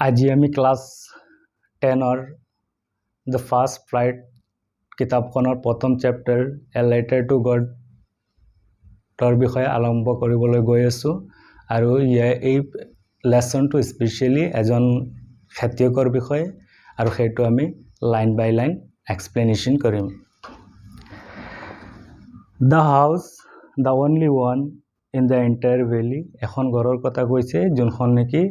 আজি আমি class 10 the first flight কিতাপখনৰ প্ৰথম চেপ্টাৰ এ লেটাৰ টু গডৰ বিষয়ে আৰম্ভ কৰিবলৈ গৈ আছোঁ আৰু এই লেছনটো স্পেচিয়েলি এজন খেতিয়কৰ বিষয়ে আৰু সেইটো আমি লাইন বাই লাইন এক্সপ্লেনেশ্যন কৰিম। The house the only one in the entire valley, এখন ঘৰৰ কথা কৈছে যোনখন নেকি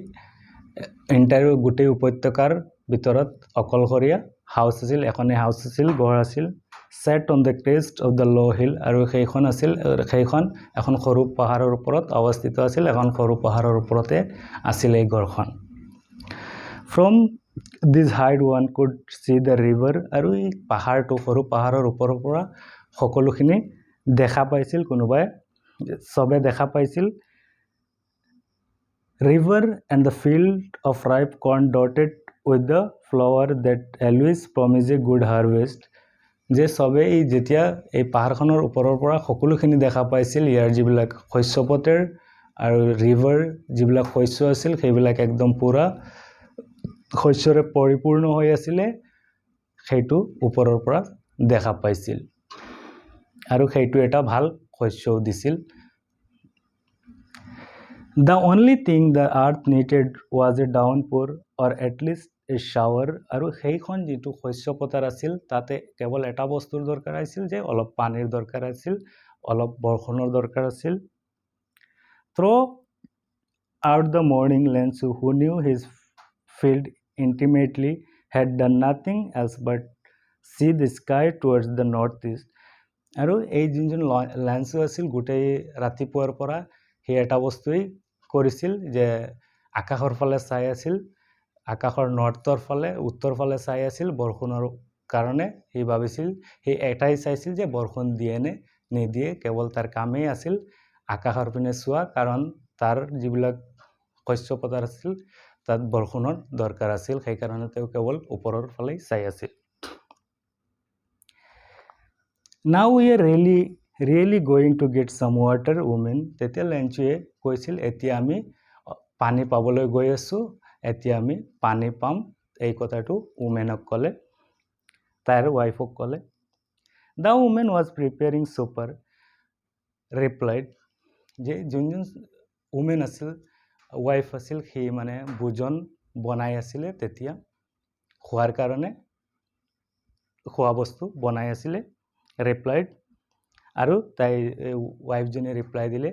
এণ্টায়াৰ গোটেই উপত্যকাৰ ভিতৰত অকলশৰীয়া হাউচ আছিল, এখনেই হাউচ আছিল, ঘৰ আছিল। Set on the crest of the low' hill, আৰু সেইখন এখন সৰু পাহাৰৰ ওপৰত অৱস্থিত আছিল, এখন সৰু পাহাৰৰ ওপৰতে আছিল এই ঘৰখন। From this height one could C the river, আৰু এই সৰু পাহাৰৰ ওপৰৰ পৰা সকলোখিনি দেখা পাইছিল, চবে দেখা পাইছিল। river and the field of ripe corn dotted with the flower that always promise a good harvest, যে চবে যেতিয়া এই পাহাৰখনৰ ওপৰৰ পৰা সকলোখিনি দেখা পাইছিল, ইয়াৰ যিবিলাক শস্যপথাৰ আৰু ৰিভাৰ যিবিলাক শস্য আছিল সেইবিলাক একদম পুৰা শস্যৰে পৰিপূৰ্ণ হৈ আছিলে, সেইটো ওপৰৰ পৰা দেখা পাইছিল আৰু সেইটো এটা ভাল শস্যও দিছিল। The only thing the earth needed was a downpour or at least a shower, আৰু সেইখন যিটো শস্যপথাৰ আছিল তাতে কেৱল এটা বস্তুৰ দৰকাৰ আছিল, যে অলপ পানীৰ দৰকাৰ আছিল, অলপ বৰষুণৰ দৰকাৰ আছিল। Through out the morning, Lensu, who knew his field intimately, had done nothing else but see the sky towards the northeast, আৰু এই যোনজন লেন্সু আছিল গোটেই ৰাতিপুৱাৰ পৰা সেই এটা বস্তুৱেই কৰিছিল, যে আকাশৰ ফালে চাই আছিল, আকাশৰ উত্তৰ ফালে চাই আছিল বৰষুণৰ কাৰণে। সি ভাবিছিল, সি এটাই চাইছিল যে বৰষুণ দিয়ে নে নিদিয়ে, কেৱল তাৰ কামেই আছিল আকাশৰ পিনে চোৱা, কাৰণ তাৰ যিবিলাক শস্যপথাৰ আছিল তাত বৰষুণৰ দৰকাৰ আছিল, সেইকাৰণে তেওঁ কেৱল ওপৰৰ ফালে চাই আছিল। Now we are really going to get some water, women, তেতিয়া লেঞ্চুৱে কৈছিল, এতিয়া আমি পানী পাবলৈ গৈ আছোঁ, এতিয়া আমি পানী পাম। এই কথাটো উমেনক ক'লে, তাইৰ ৱাইফক ক'লে। The woman was preparing supper, replied, যে যোনজন উমেন আছিল, ৱাইফ আছিল, সি মানে ভোজন বনাই আছিলে, তেতিয়া খোৱাৰ কাৰণে খোৱা বস্তু বনাই আছিলে। replied, আৰু তাই ৱাইফজনে ৰিপ্লাই দিলে,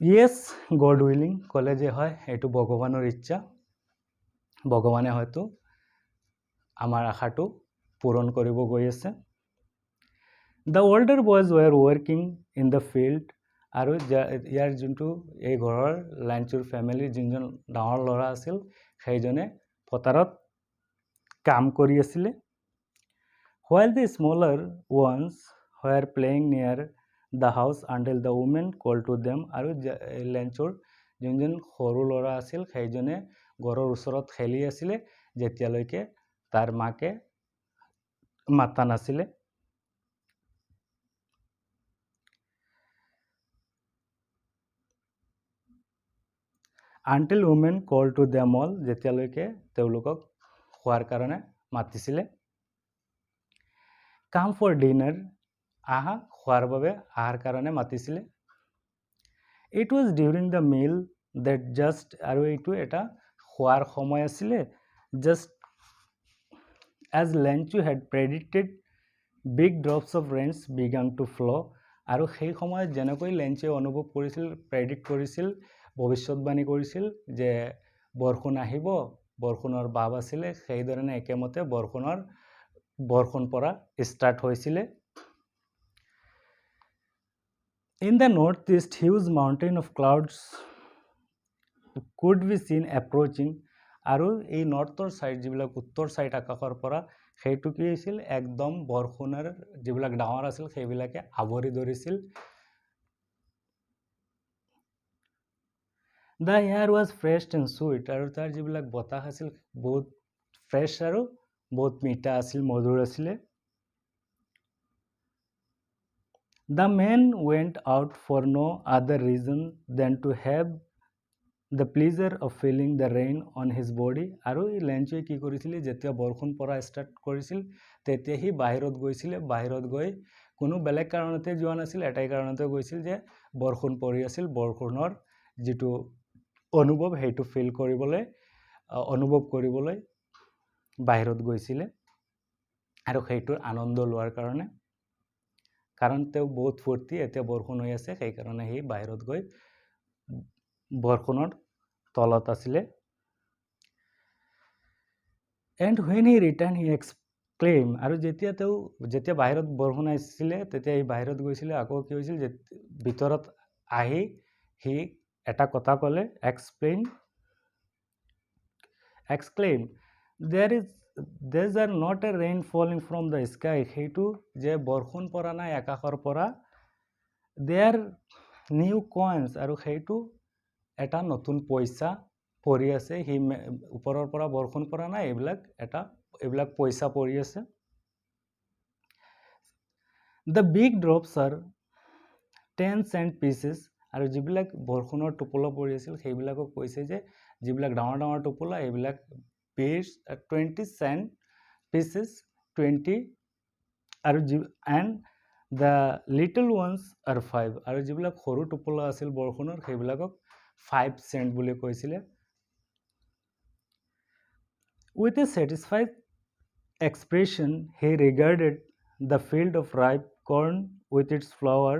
yes, God willing, ক'লে যে হয়, এইটো ভগৱানৰ ইচ্ছা, ভগৱানে হয়তো আমাৰ আশাটো পূৰণ কৰিব গৈ আছে। The older boys were working in the field, আৰু ইয়াৰ যোনটো এই ঘৰৰ লেঞ্চুৰ ফেমিলিৰ যোনজন ডাঙৰ ল'ৰা আছিল সেইজনে পথাৰত কাম কৰি আছিলে। While the smaller ones were playing near the house until the woman called to them, আৰু লেঞ্চুৰ যোনজন সৰু ল'ৰা আছিল সেইজনে ঘৰৰ ওচৰত খেলি আছিলে যেতিয়ালৈকে তাৰ মাকে মাতা নাছিলে। Until women called to them all, যেতিয়ালৈকে তেওঁলোকক খোৱাৰ কাৰণে মাতিছিলে। Come for dinner, আহা খোৱাৰ বাবে আহাৰ কাৰণে মাতিছিলে। It was during the meal that just, আৰু এইটো এটা খোৱাৰ সময় আছিলে, just as Lenchu had predicted, big drops of rain began to flow, আৰু সেই সময়ত যেনেকৈ লেঞ্চুৱে অনুভৱ কৰিছিল, প্ৰেডিক্ট কৰিছিল, ভৱিষ্যতবাণী কৰিছিল যে বৰষুণ আহিব, বৰষুণৰ ভাৱ আছিলে, সেইধৰণে একেমতে বৰষুণ পৰা ষ্টাৰ্ট হৈছিলে। In the northeast, huge mountain of clouds could be seen approaching, আৰু এই নৰ্থৰ ছাইড যিবিলাক উত্তৰ ছাইড আকাশৰ পৰা সেইটো কি হৈছিল, একদম বৰষুণৰ যিবিলাক ডাঙৰ আছিল সেইবিলাকে আৱৰি ধৰিছিল। The air was fresh and sweet, আৰু তাৰ যিবিলাক বতাহ আছিল বহুত ফ্ৰেছ আৰু বহুত মিঠা আছিল, মধুৰ আছিলে। The man went out for no other reason than to have the pleasure of feeling the rain on his body. আৰু এই লেঞ্চুৱে কি কৰিছিলে, যেতিয়া বৰষুণ পৰা ষ্টাৰ্ট কৰিছিল তেতিয়া সি বাহিৰত গৈছিলে। বাহিৰত গৈ কোনো বেলেগ কাৰণতে যোৱা নাছিল, এটাই কাৰণতে গৈছিল যে বৰষুণ পৰি আছিল, বৰষুণৰ যিটো অনুভৱ সেইটো ফিল কৰিবলৈ, অনুভৱ কৰিবলৈ বাহিৰত গৈছিলে আৰু সেইটোৰ আনন্দ লোৱাৰ কাৰণে। কাৰণ তেওঁ বহুত ফূৰ্তি, এতিয়া বৰষুণ হৈ আছে, সেইকাৰণে সি বাহিৰত গৈ বৰষুণৰ তলত আছিলে। এণ্ড হুৱেন হি ৰিটাৰ্ণ হি এক্সক্লেইম, আৰু যেতিয়া বাহিৰত বৰষুণ আহিছিলে তেতিয়া সি বাহিৰত গৈছিলে, আকৌ কি হৈছিল যে ভিতৰত আহি সি এটা কথা ক'লে, এক্সক্লেইম there's are not a rain falling from the sky, সেইটো যে বৰষুণ পৰা নাই আকাশৰ পৰা, there new coins, আৰু সেইটো এটা নতুন পইচা পৰি আছে। সি ওপৰৰ পৰা বৰষুণ পৰা নাই, এইবিলাক পইচা পৰি আছে। The big drops are 10 cent pieces, আৰু যিবিলাক বৰষুণৰ টোপোলা পৰি আছিল সেইবিলাকক কৈছে যে যিবিলাক ডাঙৰ ডাঙৰ টোপোলা এইবিলাক 20 cent pieces 20, আৰু and the little ones are 5, আৰু যিবিলাক সৰু টোপোলা আছিল বৰষুণৰ সেইবিলাকক 5 cent বুলি কৈছিলে। With a satisfied expression he regarded the field of ripe corn with its flower,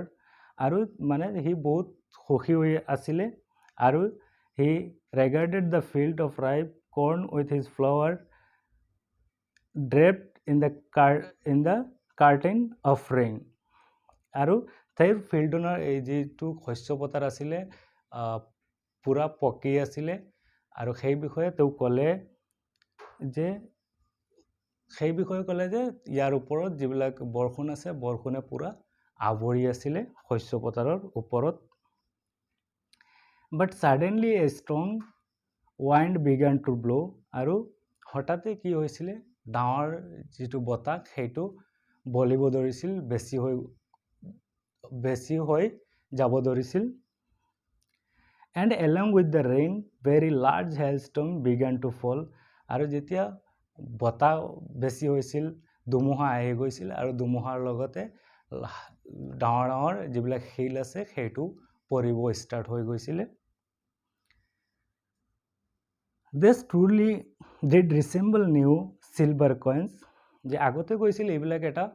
আৰু মানে সি বহুত সুখী হৈ আছিলে, আৰু he regarded the field of ripe corn with his flower draped in the curtain of rain, আৰু তেওঁৰ ফিল্ডনৰ এই যিটো শস্য পথাৰ আছিলে পুৰা পকি আছিলে, আৰু সেই বিষয়ে তেওঁ ক'লে যে ইয়াৰ ওপৰত যিবিলাক বৰষুণ আছে বৰষুণে পুৰা আৱৰি আছিলে শস্য পথাৰৰ ওপৰত। But suddenly a strong wind began to blow, আৰু হঠাতে কি হৈছিলে, ডাঙৰ যিটো বতাহ সেইটো বলিব ধৰিছিল, বেছি হৈ যাব ধৰিছিল। And along with the rain very large hailstone began to fall, আৰু যেতিয়া বতাহ বেছি হৈছিল ধুমুহা আহি গৈছিল, আৰু ধুমুহাৰ লগতে ডাঙৰ ডাঙৰ যিবিলাক শিল আছে সেইটো পৰিব ষ্টাৰ্ট হৈ গৈছিলে। This truly did resemble new silver coins, যে আগতে কৈছিল এইবিলাক এটা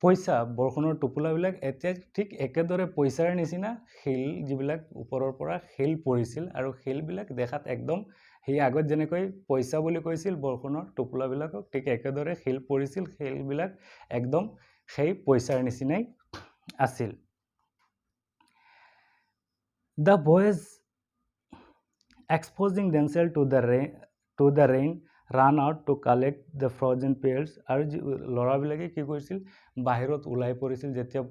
পইচা, বৰষুণৰ টোপোলাবিলাক এতিয়া ঠিক একেদৰে পইচাৰ নিচিনা শিল, যিবিলাক ওপৰৰ পৰা শিল পৰিছিল, আৰু শিলবিলাক দেখাত একদম সি আগত যেনেকৈ পইচা বুলি কৈছিল বৰষুণৰ টোপোলাবিলাকক, ঠিক একেদৰে শিল পৰিছিল, শিলবিলাক একদম সেই পইচাৰ নিচিনাই আছিল। The boys exposing themselves to the rain run out to collect the frozen pears, আৰু ল'ৰাবিলাকে কি কৰিছিল, বাহিৰত ওলাই পৰিছিল যেতিয়া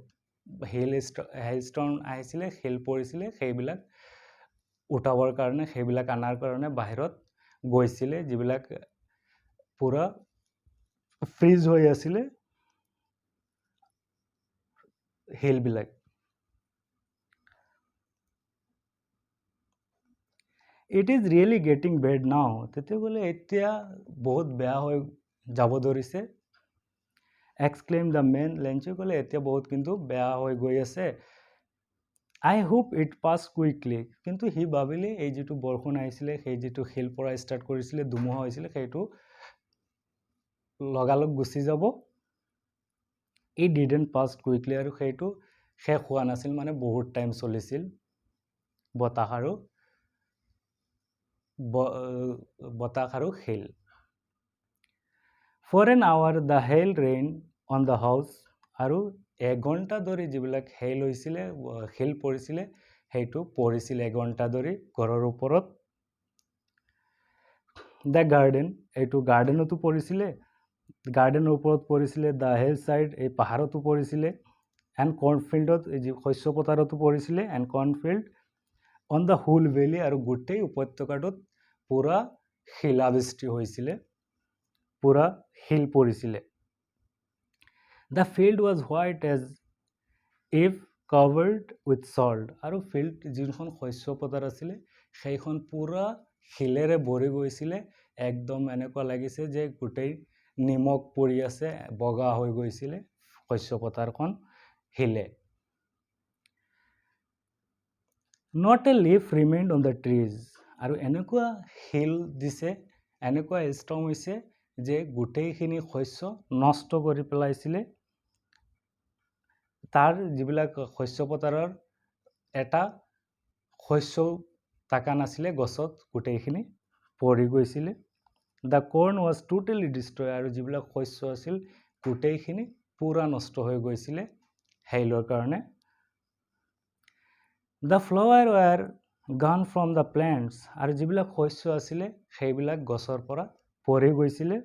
হেইলষ্টৰ্ম আহিছিলে, শিল পৰিছিলে, সেইবিলাক উঠাবৰ কাৰণে, সেইবিলাক আনাৰ কাৰণে বাহিৰত গৈছিলে, যিবিলাক পুৰা ফ্ৰিজ হৈ আছিলে শিলবিলাক। It is really getting bad now, তেতিয়া ক'লে এতিয়া বহুত বেয়া হৈ যাব ধৰিছে। Exclaimed the man, লেঞ্চুৱে ক'লে এতিয়া বহুত কিন্তু বেয়া হৈ গৈ আছে। I hope it pass quickly, কিন্তু সি ভাবিলে এই যিটো বৰষুণ আহিছিলে, সেই যিটো শিল পৰা ষ্টাৰ্ট কৰিছিলে, ধুমুহা হৈছিলে, সেইটো লগালগ গুচি যাব। It didn't pass quickly, আৰু সেইটো শেষ হোৱা নাছিল, মানে বহুত টাইম চলিছিল বতাহ আৰু শিল। For an hour the hail rained on the house, আৰু এঘণ্টা ধৰি যিবিলাক শিল পৰিছিলে সেইটো পৰিছিল এঘণ্টা ধৰি ঘৰৰ ওপৰত। The garden, এইটো গাৰ্ডেনতো পৰিছিলে, গাৰ্ডেনৰ ওপৰত পৰিছিলে, the hillside, এই পাহাৰতো পৰিছিলে, and cornfieldত, এই যি শস্য পথাৰতো পৰিছিলে, and cornfield on the whole valley, আৰু গোটেই উপত্যকাটোত পুৰা শিলাবৃষ্টি হৈছিলে, পুৰা শিল পৰিছিলে। The field was white as if covered with salt আৰু ফিল্ড যোনখন শস্য পথাৰ আছিলে সেইখন পূৰা শিলেৰে ভৰি গৈছিলে একদম এনেকুৱা লাগিছে যে গোটেই নিমখ পৰি আছে বগা হৈ গৈছিলে শস্য পথাৰখন শিলে not a leaf remained on the trees আৰু এনেকুৱা শিল দিছে এনেকুৱা ষ্ট্ৰং হৈছে যে গোটেইখিনি শস্য নষ্ট কৰি পেলাইছিলে তাৰ যিবিলাক শস্য পথাৰৰ এটা শস্য থকা নাছিলে গছত গোটেইখিনি পৰি গৈছিলে দ্য কৰ্ণ ৱাজ টোটেলি ডিষ্ট্ৰয় আৰু যিবিলাক শস্য আছিল গোটেইখিনি পূৰা নষ্ট হৈ গৈছিলে হেইলৰ কাৰণে দ্য ফ্লাৱাৰ ৱাৰ গান ফ্ৰম দ্য প্লেণ্টছ আৰু যিবিলাক শস্য আছিলে সেইবিলাক গছৰ পৰা পৰি গৈছিলে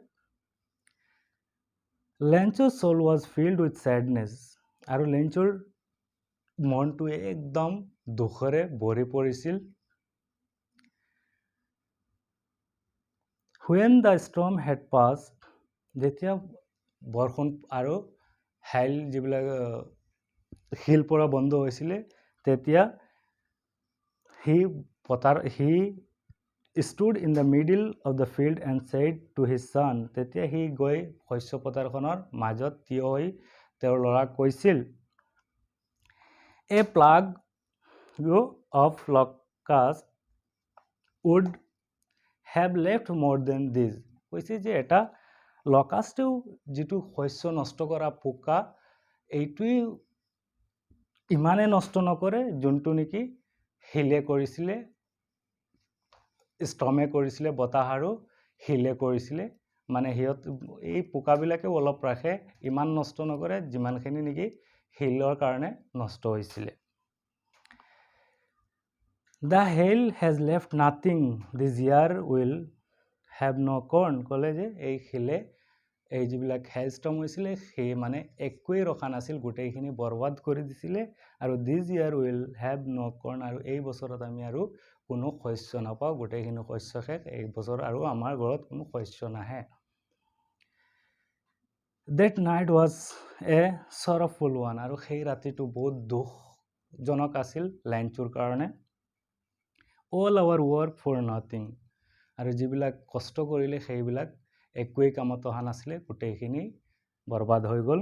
লেঞ্চৰ চ'ল ৱাজ ফিল্ড উইথ ছেডনেছ আৰু লেঞ্চৰ মনটো একদম দুখেৰে ভৰি পৰিছিল When the storm had passed, যেতিয়া বৰষুণ আৰু হাইল যিবিলাক শিল পৰা বন্ধ হৈছিলে তেতিয়া he stood in the middle of the field and said to his son তেতিয়া সি গৈ শস্য পথাৰখনৰ মাজত থিয় হৈ তেওঁৰ ল'ৰাক কৈছিল A plague of locust would have left more than this কৈছে যে এটা লকাষ্টেও যিটো শস্য নষ্ট কৰা পোকা এইটোই ইমানে নষ্ট নকৰে যোনটো নেকি শিলে কৰিছিলে ষ্টৰ্মে কৰিছিলে বতাহ আৰু শিলে কৰিছিলে মানে সিহঁত এই পোকাবিলাকে অলপ ৰাখে ইমান নষ্ট নকৰে যিমানখিনি নেকি শিলৰ কাৰণে নষ্ট হৈছিলে The hail has left nothing. This year will have no corn. ক'লে যে এই শিলে এই যিবিলাক হেলষ্টৰ্ম হৈছিলে সেই মানে একোৱেই ৰখা নাছিল গোটেইখিনি বৰবাদ কৰি দিছিলে আৰু this year will have no corn আৰু এই বছৰত আমি আৰু কোনো শস্য নাপাওঁ গোটেইখিনি শস্য শেষ এই বছৰ আৰু আমাৰ ঘৰত কোনো শস্য নাহে That night was a sorrowful one আৰু সেই ৰাতিটো বহুত দুখজনক আছিল লেঞ্চুৰ কাৰণে All our work for nothing আৰু যিবিলাক কষ্ট কৰিলে সেইবিলাক একোৱেই কামত অহা নাছিলে গোটেইখিনি বৰবাদ হৈ গ'ল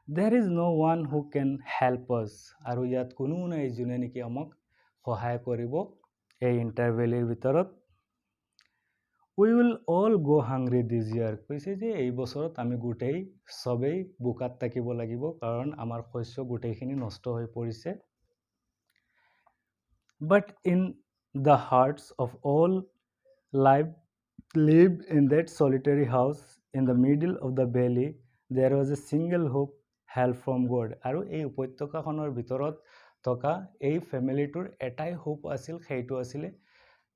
There is no one who can help us আৰু ইয়াত কোনো নাই যোনে নেকি আমাক সহায় কৰিব এই ইণ্টাৰভেলিৰ ভিতৰত We will all go hungry this year কৈছে যে এই বছৰত আমি গোটেই সবেই বোকাত থাকিব লাগিব কাৰণ আমাৰ শস্য গোটেইখিনি নষ্ট হৈ পৰিছে But in the hearts of all lived in that solitary house in the middle of the valley, there was a single hope, help from God. আৰু এই উপত্যকাখনৰ ভিতৰত থকা এই ফেমিলিটোৰ এটাই হোপ আছিল সেইটো আছিলে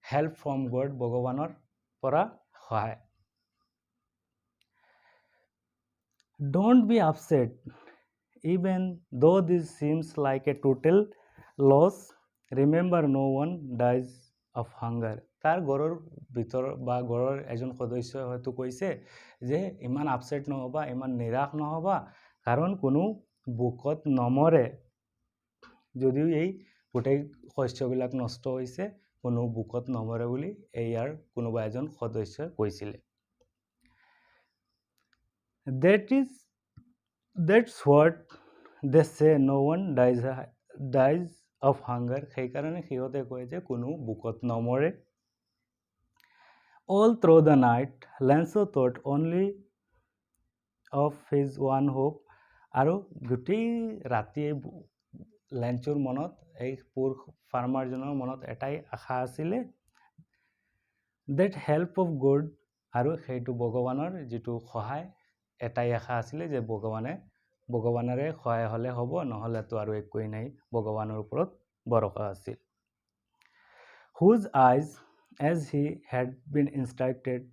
হেল্প ফ্ৰম গড ভগৱানৰ পৰা সহায় Don't be upset even though this seems like a total loss Remember no one dies of hunger তাৰ ঘৰৰ ভিতৰ বা ঘৰৰ এজন সদস্যই হয়তো কৈছে যে ইমান আপসেট নহবা ইমান নিৰাশ নহবা কাৰণ কোনো বুকত নমৰে যদিও এই গোটেই শস্যবিলাক নষ্ট হৈছে কোনো বুকত নমৰে বুলি ইয়াৰ কোনোবা এজন সদস্যই কৈছিলে That's what they say no one dies of hunger সেইকাৰণে সিহঁতে কয় যে কোনো বুকত নমৰে All through the night Lancelot thought only of his one hope আৰু গোটেই ৰাতি লেঞ্চৰ মনত এই পুৰ ফাৰ্মাৰজনৰ মনত এটাই আশা আছিলে that help of God আৰু সেইটো ভগৱানৰ যিটো সহায় এটাই আশা আছিলে যে ভগৱানৰে সহায় হলে হ'ব নহলেতো আৰু একোই নাই ভগৱানৰ ওপৰত ভৰসা আছিল whose eyes as he had been instructed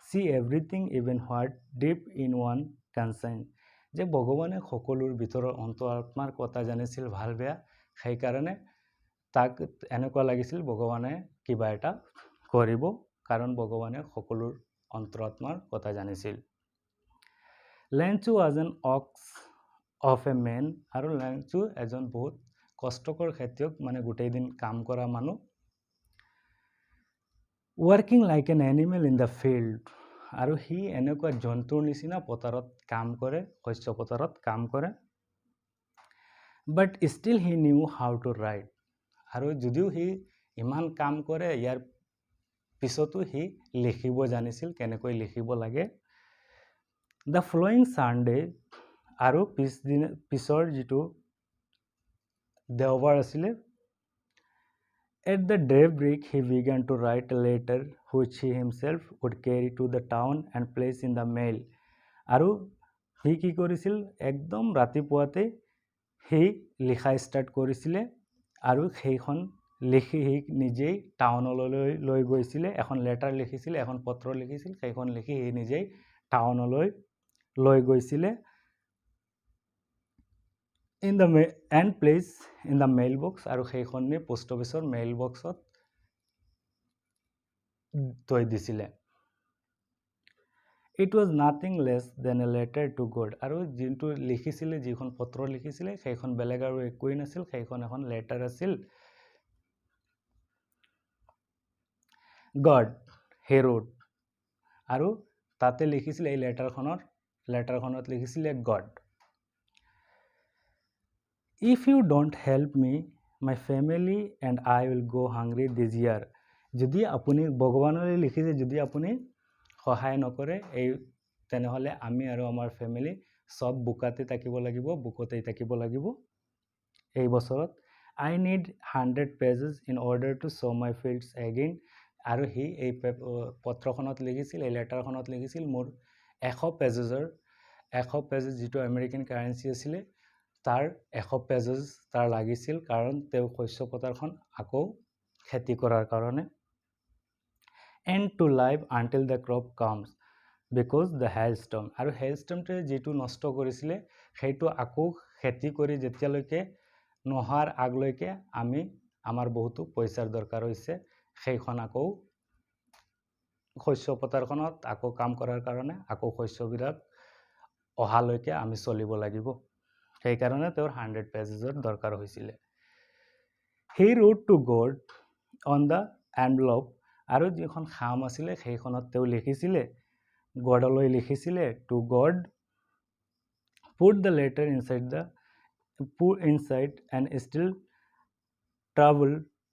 see everything even what deep in one conscience যে ভগৱানে সকলোৰ ভিতৰৰ অন্তৰাত্মাৰ কথা জানিছিল ভাল বেয়া সেইকাৰণে তাক এনেকুৱা লাগিছিল ভগৱানে কিবা এটা কৰিব কাৰণ ভগৱানে সকলোৰ অন্তৰাত্মাৰ কথা জানিছিল Lenchu was an ox of a man আৰু লেংচু এজন বহুত কষ্টকৰ খেতিয়ক মানে গোটেই দিন কাম কৰা মানুহ working like N animal in the field আৰু সি এনেকুৱা জন্তুৰ নিচিনা পথাৰত কাম কৰে শস্য পথাৰত কাম কৰে but still he knew how to write আৰু যদিও সি ইমান কাম কৰে ইয়াৰ পিছতো সি লিখিব জানিছিল কেনেকৈ লিখিব লাগে দ্য ফ্ল'য়িং ছানডে আৰু পিছৰ যিটো দেওবাৰ আছিলে at the daybreak he began to write a letter which he himself would carry to the town and place in the mail আৰু সি কি কৰিছিল একদম ৰাতিপুৱাতে সি লিখা ষ্টাৰ্ট কৰিছিলে আৰু সেইখন লিখি সি নিজেই টাউনলৈ লৈ গৈছিলে এখন লেটাৰ লিখিছিলে এখন পত্ৰ লিখিছিল সেইখন লিখি সি নিজেই টাউনলৈ লৈ গৈছিলে in the and place in the mailbox আৰু সেইখনে পোষ্ট অফিচৰ মেইল বক্সত থৈ দিছিলে it was nothing less than a letter to God আৰু যোনটো লিখিছিলে যিখন পত্ৰ লিখিছিলে সেইখন বেলেগ আৰু একোৱেই নাছিল সেইখন এখন লেটাৰ আছিল God he wrote আৰু তাতে লিখিছিলে এই লেটাৰখনত লিখিছিলে God If you don't help me, my family and I will go hungry this year. যদি আপুনি ভগৱানলৈ লিখিছে যদি আপুনি সহায় নকৰে তেনেহ'লে আমি আৰু আমাৰ ফেমিলি সব বুকাতে থাকিব লাগিব বুকতেই থাকিব লাগিব এই বছৰত I need 100 pages in order to sow my fields again আৰু সি এই পত্ৰখনত লিখিছিল এই লেটাৰখনত লিখিছিল মোৰ 100 পেজেছ যিটো আমেৰিকান কাৰেন্সি আছিলে তাৰ 100 পেজেছ তাৰ লাগিছিল কাৰণ তেওঁ শস্য পথাৰখন আকৌ খেতি কৰাৰ কাৰণে and to live until the crop comes because the hailstorm আৰু hailstormটোৱে যিটো নষ্ট কৰিছিলে সেইটো আকৌ খেতি কৰি যেতিয়ালৈকে নোহাৰ আগলৈকে আমি আমাৰ বহুতো পইচাৰ দৰকাৰ হৈছে সেইখন আকৌ শস্য পথাৰখনত আকৌ কাম কৰাৰ কাৰণে আকৌ শস্যবিলাক অহালৈকে আমি চলিব লাগিব সেইকাৰণে তেওঁৰ 100 পেজেছৰ দৰকাৰ হৈছিলে he wrote to God on the envelope আৰু যিখন খাম আছিলে সেইখনত তেওঁ লিখিছিলে গডলৈ লিখিছিলে to God put the letter inside and still travel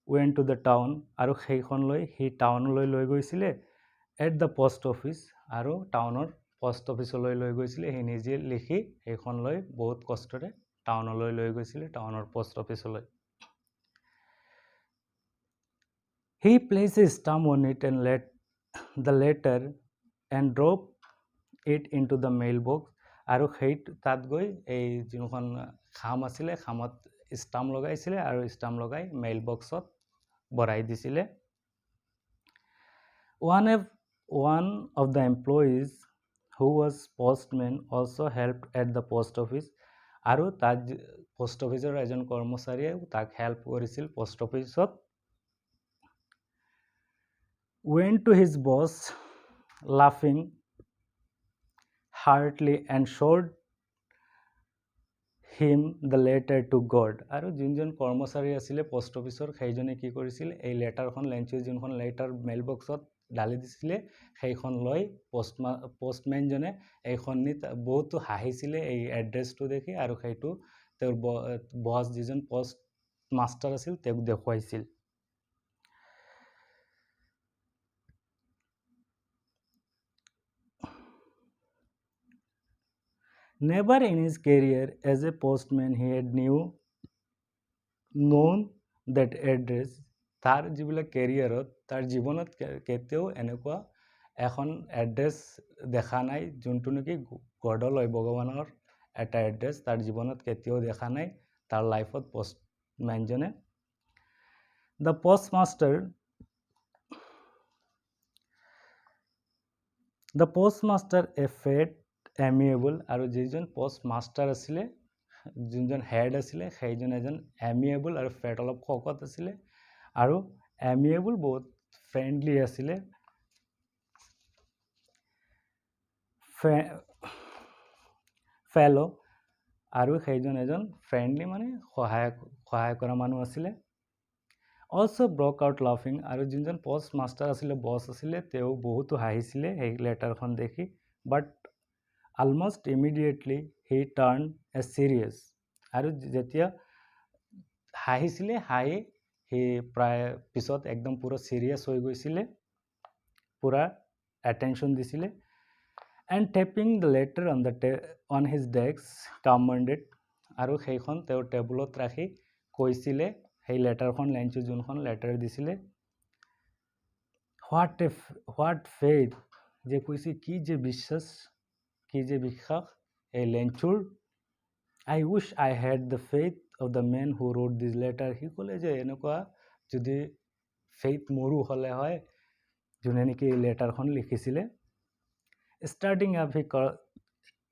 went to the town আৰু সেইখনলৈ সি টাউনলৈ লৈ গৈছিলে at the post office আৰু টাউনৰ পোষ্ট অফিচলৈ লৈ গৈছিলে সি নিজে লিখি সেইখনলৈ বহুত কষ্টৰে টাউনলৈ লৈ গৈছিলে টাউনৰ পোষ্ট অফিচলৈ He placed a stamp on it and let the letter and drop it into the mailbox আৰু তাত গৈ এই যোনখন খাম আছিলে খামত ষ্টাম্প লগাইছিলে আৰু ষ্টাম্প লগাই মেইল বক্সত ভৰাই দিছিলে one of the employees who was postman also helped at the post office আৰু তাত পোষ্ট অফিচৰ এজন কৰ্মচাৰীয়ে তাক হেল্প কৰিছিল পোষ্ট অফিচত went to his boss laughing heartily and showed him the letter to God আৰু যোনজন কৰ্মচাৰী আছিল পোষ্ট অফিচৰ সেইজনে কি কৰিছিল এই লেটাৰখন লেঞ্চুৰ যোনখন লেটাৰ মেইল বক্সত ডালি দিছিলে সেইখন লৈ পোষ্টমেনজনে এইখন নি বহুত হাঁহিছিলে এই এড্ৰেছটো দেখি আৰু সেইটো তেওঁৰ বছ যিজন পোষ্ট মাষ্টাৰ আছিল তেওঁক দেখুৱাইছিল Never in his career as a postman he had known that address তাৰ যিবিলাক কেৰিয়াৰত তাৰ জীৱনত কেতিয়াও এনেকুৱা এখন এড্ৰেছ দেখা নাই যোনটো নেকি গডলৈ ভগৱানৰ এটা এড্ৰেছ তাৰ জীৱনত কেতিয়াও দেখা নাই তাৰ লাইফত পোষ্টমেনজনে the postmaster a fat amiable আৰু যিজন পোষ্ট মাষ্টাৰ আছিলে যোনজন হেড আছিলে সেইজন এজন এমিয়েবল আৰু ফেট অলপ শকত আছিলে আৰু এমিয়েবল বহুত ফ্ৰেণ্ডলি আছিলে ফেলো আৰু সেইজন এজন ফ্ৰেণ্ডলি মানে সহায় কৰা মানুহ আছিলে। অলছ' ব্ৰক আউট লাফিং, আৰু যোনজন পোষ্ট মাষ্টাৰ আছিলে, বছ আছিলে, তেওঁ বহুতো হাঁহিছিলে সেই লেটাৰখন দেখি। বাট অলমষ্ট ইমিডিয়েটলি হি টাৰ্ণ এ চিৰিয়াছ, আৰু যেতিয়া হাঁহিছিলে সি প্ৰায় পিছত একদম পুৰা চিৰিয়াছ হৈ গৈছিলে, পুৰা এটেনশ্যন দিছিলে। And tapping the letter on his desk commanded, আৰু সেইখন তেওঁৰ টেবুলত ৰাখি কৈছিলে, সেই লেটাৰখন লেঞ্চু যোনখন লেটাৰ দিছিলে, হোৱাট ফেইথ, যে কৈছে কি যে বিশ্বাস এই লেঞ্চুৰ। I wish I had the faith of the man who wrote this letter. সি ক'লে যে এনেকুৱা যদি ফেইথ মোৰো হ'লে হয়, যোনে নেকি এই লেটাৰখন লিখিছিলে। Starting up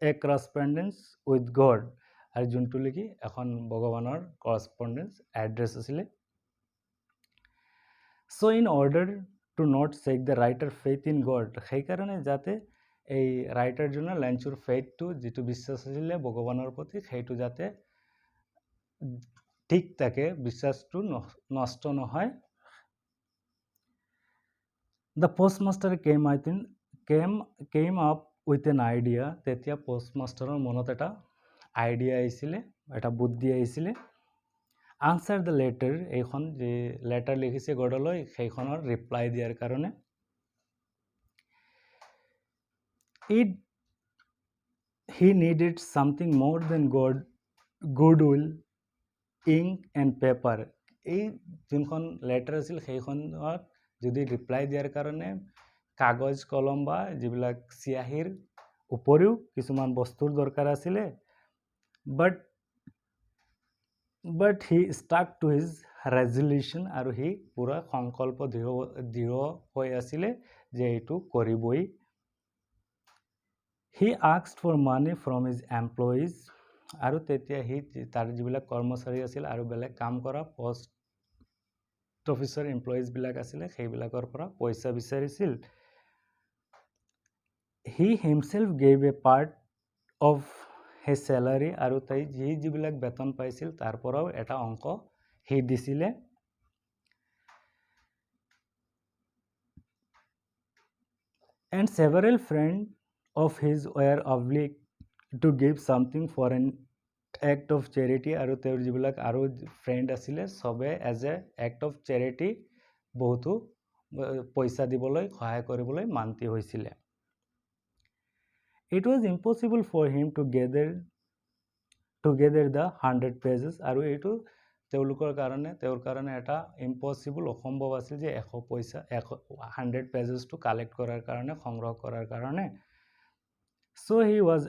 a correspondence with God, আৰু যোনটো নেকি এখন ভগৱানৰ কৰস্পণ্ডেঞ্চ এড্ৰেছ আছিলে। So' in order to not check the writer faith in God, সেইকাৰণে যাতে এই ৰাইটাৰজনৰ লেঞ্চুৰ ফেইথটো, যিটো বিশ্বাস আছিলে ভগৱানৰ প্ৰতি, সেইটো যাতে ঠিক থাকে, বিশ্বাসটো নষ্ট নহয়। The postmaster came up with an idea, তেতিয়া পোষ্টমাষ্টাৰৰ মনত এটা আইডিয়া আহিছিলে, এটা বুদ্ধি আহিছিলে। আনচাৰ দ্য লেটাৰ, এইখন যে লেটাৰ লিখিছে গডলৈ, সেইখনৰ ৰিপ্লাই দিয়াৰ কাৰণে। He needed something more than goodwill, ink and paper. এই যোনখন লেটাৰ আছিল সেইখনত যদি ৰিপ্লাই দিয়াৰ কাৰণে কাগজ কলম বা যিবিলাক চিয়াহীৰ উপৰিও কিছুমান বস্তুৰ দৰকাৰ আছিলে। But he struck to his resolution, আৰু সি পুৰা সংকল্প দৃঢ় হৈ আছিলে যে এইটো কৰিবই। He asked for money from his employees, আৰু তেতিয়া তাৰ যিবিলাক কৰ্মচাৰী আছিল আৰু বেলেগ কাম কৰা পোষ্ট অফিচৰ এমপ্লয়িজবিলাক আছিলে, সেইবিলাকৰ পৰা পইচা বিচাৰিছিল। He himself gave a part of his salary, আৰু সি যিবিলাক বেতন পাইছিল তাৰ পৰাও এটা অংক সি দিছিলে। And several friend of his were obliged to give something for an act of charity, আৰু তেওঁৰ যিবিলাক আৰু ফ্ৰেণ্ড আছিলে চবে as a act of charity বহুতো পইচা দিবলৈ, সহায় কৰিবলৈ মান্তি হৈছিলে। It was impossible for him to gather the 100 pages, আৰু এইটো তেওঁৰ কাৰণে এটা ইম্পচিবল, অসম্ভৱ আছিল যে 100 পেজেছটো কালেক্ট কৰাৰ কাৰণে, সংগ্ৰহ কৰাৰ কাৰণে। So' he was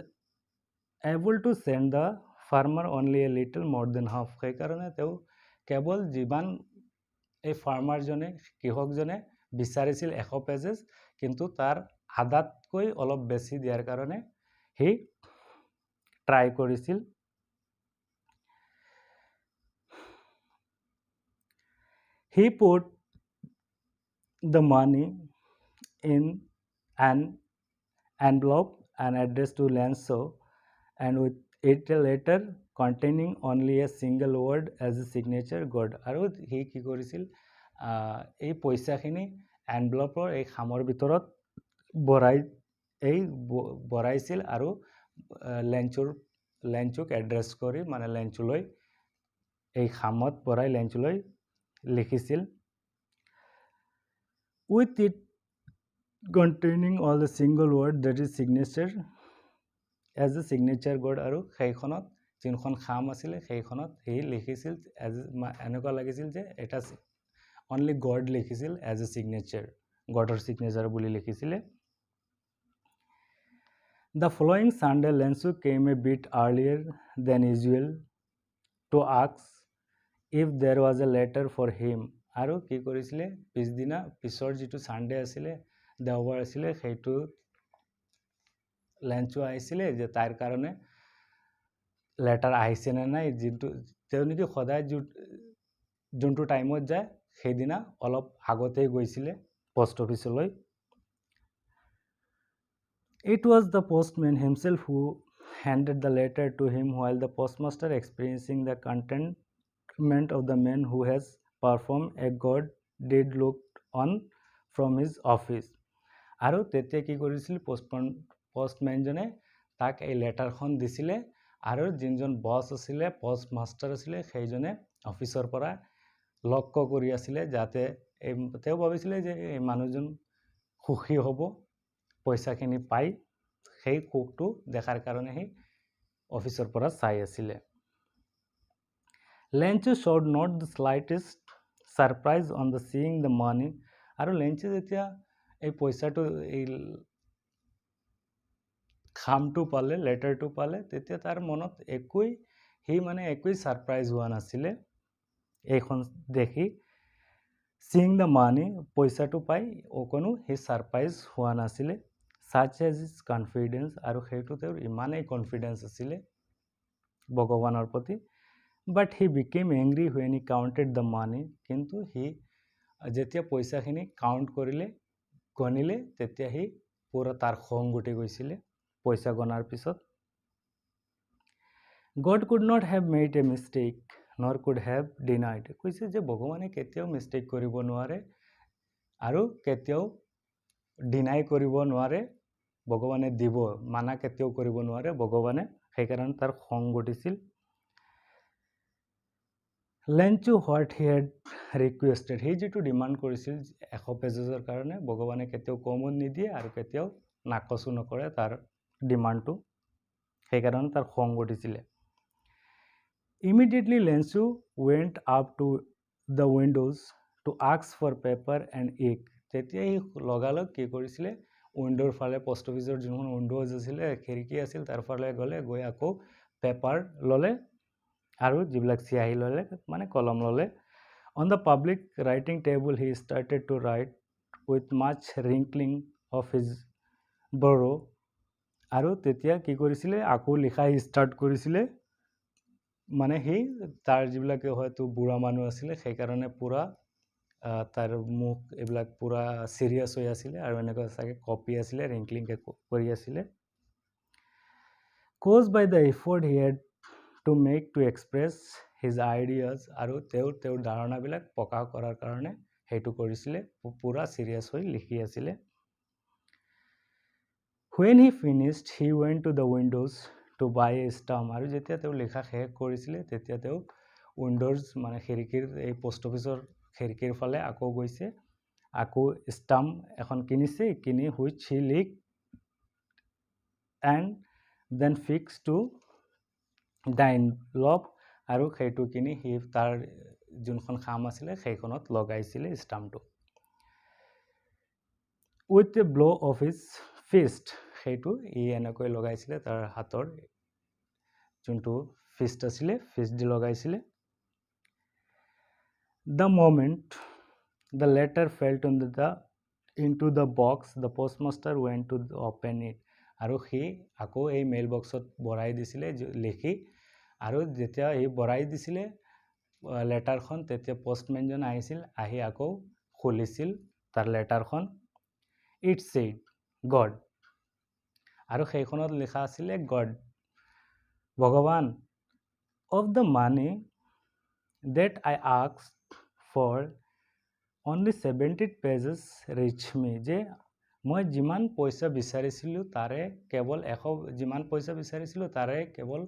able to send the farmer only a little more than half, সেইকাৰণে তেওঁ কেৱল যিমান এই ফাৰ্মাৰজনে, কৃষকজনে বিচাৰিছিল 100 পেজেছ, কিন্তু তাৰ আধাতকৈ অলপ বেছি দিয়াৰ কাৰণে সি ট্ৰাই কৰিছিল। He put the money in an envelope and addressed to Lanzo, and with it a letter containing only a single word as a signature God. আৰু সি কি কৰিছিল, এই পইচাখিনি এনভেলপৰ এই খামৰ ভিতৰত ভৰাইছিল, আৰু লেঞ্চুক এড্ৰেছ কৰি, মানে লেঞ্চুলৈ, এই খামত ভৰাই লেঞ্চুলৈ লিখিছিল। With it containing all the single word that is signature as a signature God, আৰু সেইখনত যোনখন খাম আছিলে সেইখনত সি লিখিছিল এনেকুৱা লাগিছিল যে এটা অনলি গড লিখিছিল এজ এ চিগনেচাৰ, গডৰ চিগনেচাৰ বুলি লিখিছিলে। The following Sunday Lencho came a bit earlier than usual to ask if there was a letter for him, আৰু কি কৰিছিলে, পিছৰ যিটো ছানডে আছিলে, দেওবাৰ আছিলে, সেইটো লেঞ্চু আহিছিলে যে তাৰ কাৰণে লেটাৰ আহিছে নে নাই, তেওঁ নেকি সদায় যোনটো টাইমত যায় সেইদিনা অলপ আগতেই গৈছিলে পোষ্ট অফিচলৈ। It was the postman himself who handed the letter to him while the postmaster, experiencing the contentment of the man who has performed a god deed, looked on from his office. আৰু তেতিয়া কি কৰিছিল পোষ্টমেনজনে তাক এই লেটাৰখন দিছিলে আৰু যোনজন বছ আছিলে পোষ্ট মাষ্টাৰ আছিলে সেইজনে অফিচৰ পৰা লক্ষ্য কৰি আছিলে যাতে তেওঁ ভাবিছিলে যে এই মানুহজন সুখী হ'ব পইচাখিনি পাই সেই সুখটো দেখাৰ কাৰণে সেই অফিচৰ পৰা চাই আছিলে Lencho showed not the slightest surprise on the seeing the money আৰু লেঞ্চে যেতিয়া এই পইচাটো এই খামটো পালে লেটাৰটো পালে তেতিয়া তাৰ মনত একোই সাৰপ্ৰাইজ হোৱা নাছিলে এইখন দেখি seeing the money পইচাটো পাই অকনো হি সাৰপ্ৰাইজ হোৱা নাছিলে such as his confidence আৰু সেইটো তেওঁৰ ইমানেই কনফিডেন্স আছিলে ভগৱানৰ প্ৰতি but he became angry when he counted the money কিন্তু হি যেতিয়া পইচাখিনি কাউন্ট কৰিলে গণিলে তেতিয়া হি পুৰা তাৰ খং উঠি গৈছিলে পইচা গণাৰ পিছত God could not have made a mistake nor could have denied কৈছে যে ভগৱানে কেতিয়াও মিস্টেক কৰিব নোৱাৰে আৰু কেতিয়াও ডিনাই কৰিব নোৱাৰে ভগৱানে দিব মানা কেতিয়াও কৰিব নোৱাৰে ভগৱানে সেইকাৰণে তাৰ খং উঠিছিল Lencho what he had requested হি যেটো ডিমান্ড কৰিছিল 100 পেজৰ কাৰণে ভগৱানে কেতিয়াও কমত নিদিয়ে আৰু কেতিয়াও নাকচো নকৰে তাৰ ডিমান্ডটো সেইকাৰণে তাৰ খং উঠিছিলে Immediately Lensu went up to the windows to ask for paper and ink তেতিয়া হি লগালগ কি কৰিছিলে উইন্ডোৰ ফালে পোষ্ট অফিচৰ যোনখন উইন্ডোজ আছিল খিৰিকী আছিল তাৰ ফালে গলে গৈ আকৌ পেপাৰ ললে আৰু যিবিলাক চিয়াহী ললে মানে কলম ললে on the public writing table he started to write with much wrinkling of his brow আৰু তেতিয়া কি কৰিছিলে আকৌ লিখা ষ্টাৰ্ট কৰিছিলে মানে হি তাৰ যিবিলাকে হয়তো বুঢ়া মানুহ আছিলে সেইকাৰণে পুৰা তাৰ মুখ এইবিলাক পুৰা সিৰিয়াস হৈ আছিলে আৰু এনেকৈ চাগে কপি আছিলে ৰিংকলিং কৰি আছিলে caused by the effort he had to make to express his ideas আৰু তেওঁৰ ধাৰণাবিলাক প্ৰকাশ কৰাৰ কাৰণে হেতু কৰিছিলে পুৰা সিৰিয়াস হৈ লিখি আছিলে when he finished he went to the windows to buy a stamp আৰু যেতিয়া তেওঁ লিখা শেষ কৰিছিলে তেতিয়া তেওঁ উইন্ডোজ মানে খিৰিকীৰ এই পোষ্ট অফিচৰ খিৰিকীৰ ফালে আকৌ গৈছে আকৌ স্টাম্প এখন কিনিছে কিনি which he licked and then fixed to the envelope আৰু সেইটো কিনি হি তাৰ যোনখন খাম আছিল সেইখনত লগাইছিলে স্টাম্পটো with a blow of his fist সেইটো ই এনেকৈ লগাইছিলে তাৰ হাতৰ যোনটো ফিষ্ট আছিল ফিষ্ট দি লগাইছিলে the moment the letter fell into the box the postmaster went to open it আৰু হি আকৌ এই মেইল বক্সত ভৰাই দিছিলে লিখি আৰু যেতিয়া হি ভৰাই দিছিলে লেটাৰখন তেতিয়া পোষ্টমেনজন আহিছিল আহি আকৌ খুলিছিল তাৰ লেটাৰখন it said god আৰু সেইখনত লিখা আছিল god ভগৱান of the money that I asked for only 70 pages reach me যে মই যিমান পইচা বিচাৰিছিলো তাৰে কেৱল যিমান পইচা বিচাৰিছিলো তাৰে কেৱল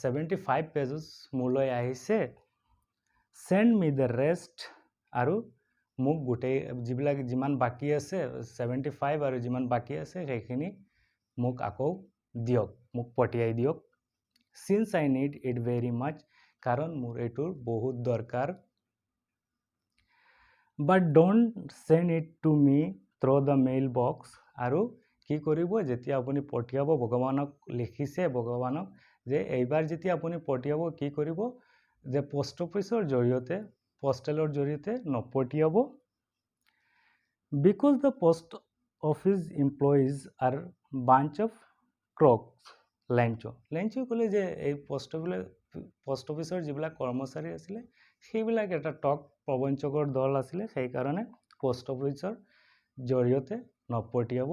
75 pages মোলৈ আহিছে send me the rest আৰু মোক গোটেই যিবিলাক যিমান বাকি আছে 75 আৰু যিমান বাকি আছে সেইখিনি মোক আকৌ দিয়ক মোক পঠিয়াই দিয়ক since I need it very much কাৰণ মোৰ এটোৰ বহুত দৰকাৰ but don't send it to me through the mail box আৰু কি কৰিব যেতিয়া আপুনি পঠিয়াব ভগৱানক লিখিছে ভগৱানক যে এইবাৰ যেতিয়া আপুনি পঠিয়াব কি কৰিব যে পোষ্ট অফিচৰ জৰিয়তে পোষ্টেলৰ জৰিয়তে নপঠিয়াব because the post office employees are bunch of crooks Lencho কলে যে এই পোষ্ট অফিচৰ যিবিলাক কৰ্মচাৰী আছিল সেইবিলাক এটা টক প্ৰবঞ্চকৰ দল আছিল সেই কাৰণে পোষ্ট অফিচৰ জৰিয়তে নপঠিয়াব